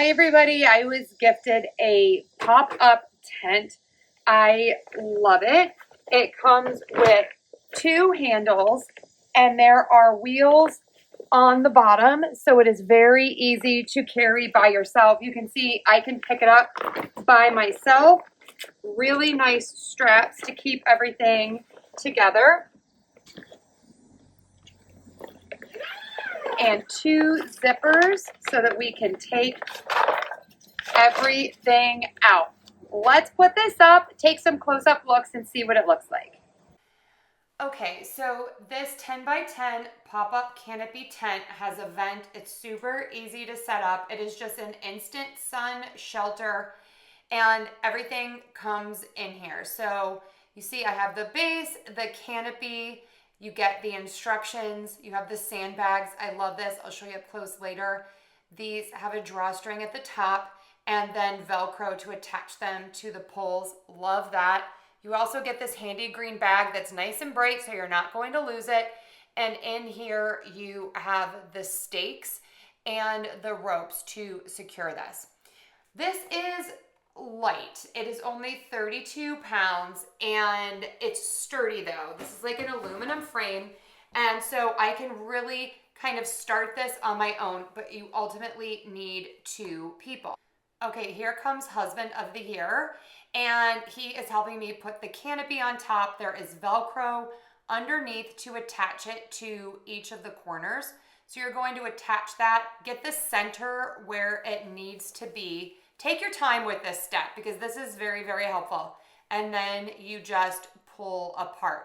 Hi everybody, I was gifted a pop-up tent. I love it. It comes with two handles and there are wheels on the bottom, so it is very easy to carry by yourself. You can see I can pick it up by myself. Really nice straps to keep everything together. And two zippers so that we can take everything out. Let's put this up, take some close-up looks, and see what it looks like. Okay, so this 10 by 10 pop-up canopy tent has a vent. It's super easy to set up. It is just an instant sun shelter and everything comes in here. So you see I have the base, the canopy, you get the instructions, you have the sandbags. I love this. I'll show you up close later. These have a drawstring at the top and then Velcro to attach them to the poles. Love that. You also get this handy green bag that's nice and bright so you're not going to lose it. And in here you have the stakes and the ropes to secure this. This is light. It is only 32 pounds and it's sturdy though. This is like an aluminum frame. And so I can really kind of start this on my own, but you ultimately need two people. Okay, here comes husband of the year, and he is helping me put the canopy on top. There is Velcro underneath to attach it to each of the corners. So you're going to attach that, get the center where it needs to be. Take your time with this step because this is very, very helpful. And then you just pull apart.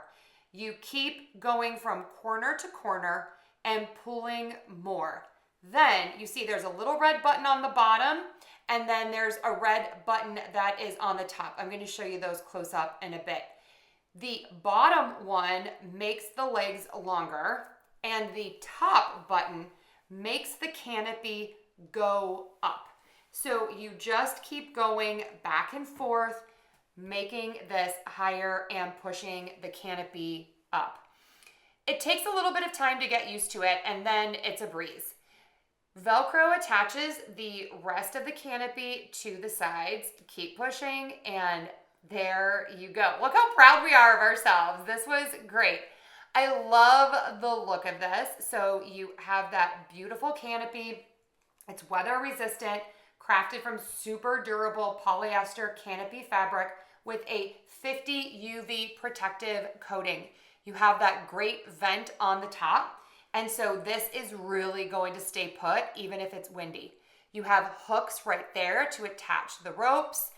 You keep going from corner to corner and pulling more. Then you see there's a little red button on the bottom and then there's a red button that is on the top. I'm going to show you those close up in a bit. The bottom one makes the legs longer and the top button makes the canopy go up. So you just keep going back and forth, making this higher and pushing the canopy up. It takes a little bit of time to get used to it and then it's a breeze. Velcro attaches the rest of the canopy to the sides. Keep pushing and there you go. Look how proud we are of ourselves. This was great. I love the look of this. So you have that beautiful canopy. It's weather resistant, crafted from super durable polyester canopy fabric with a 50 UV protective coating. You have that great vent on the top. And so this is really going to stay put even if it's windy. You have hooks right there to attach the ropes.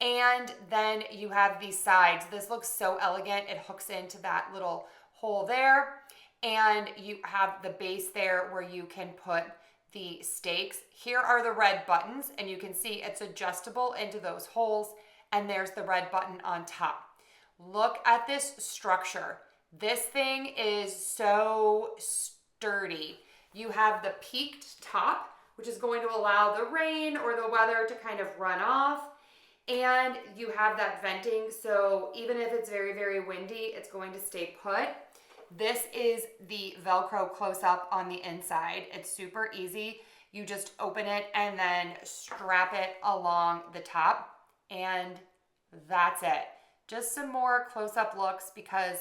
And then you have these sides. This looks so elegant. It hooks into that little hole there. And you have the base there where you can put the stakes. Here are the red buttons and you can see it's adjustable into those holes. And there's the red button on top. Look at this structure. This thing is so sturdy. You have the peaked top, which is going to allow the rain or the weather to kind of run off. And you have that venting, so even if it's very, very windy, it's going to stay put. This is the Velcro close-up on the inside. It's super easy. You just open it and then strap it along the top, and that's it. Just some more close-up looks because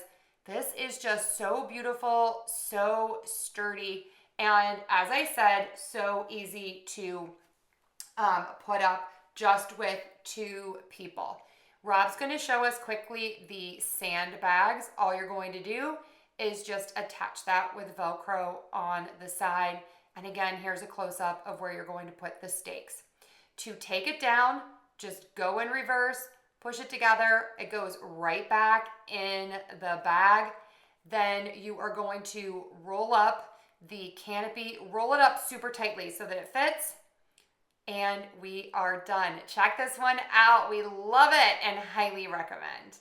this is just so beautiful, so sturdy, and as I said, so easy to put up just with two people. Rob's going to show us quickly the sandbags. All you're going to do is just attach that with Velcro on the side. And again, here's a close-up of where you're going to put the stakes. To take it down, just go in reverse, push it together. It goes right back in the bag. Then you are going to roll up the canopy, roll it up super tightly so that it fits. And we are done. Check this one out. We love it and highly recommend.